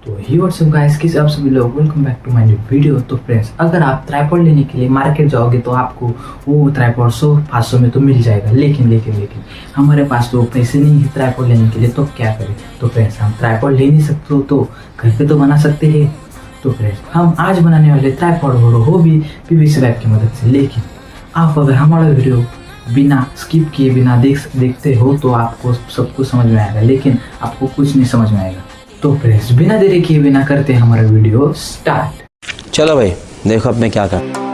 तो ही WhatsApp guys, कैसे आप सभी लोग, welcome back to my new video. तो फ्रेंड्स, अगर आप ट्राइपॉड लेने के लिए मार्केट जाओगे तो आपको वो ट्राइपॉड 100-500 में तो मिल जाएगा, लेकिन हमारे पास तो पैसे नहीं है ट्राइपॉड लेने के लिए, तो क्या करें। तो फ्रेंड्स, हम ट्राइपॉड ले नहीं सकते हो तो घर पे तो बना सकते हैं। तो फ्रेंड्स, हम आज बनाने वाले ट्राइपॉड हो भी पीवीसी पाइप की मदद से। लेकिन आप अगर हमारा वीडियो बिना स्किप किए बिना देखते हो तो आपको सब कुछ समझ में आएगा, लेकिन आपको कुछ नहीं समझ में आएगा। तो फ्रेंड्स, बिना देरी किए बिना करते हमारा वीडियो स्टार्ट। चलो भाई, देखो अब मैं क्या कर।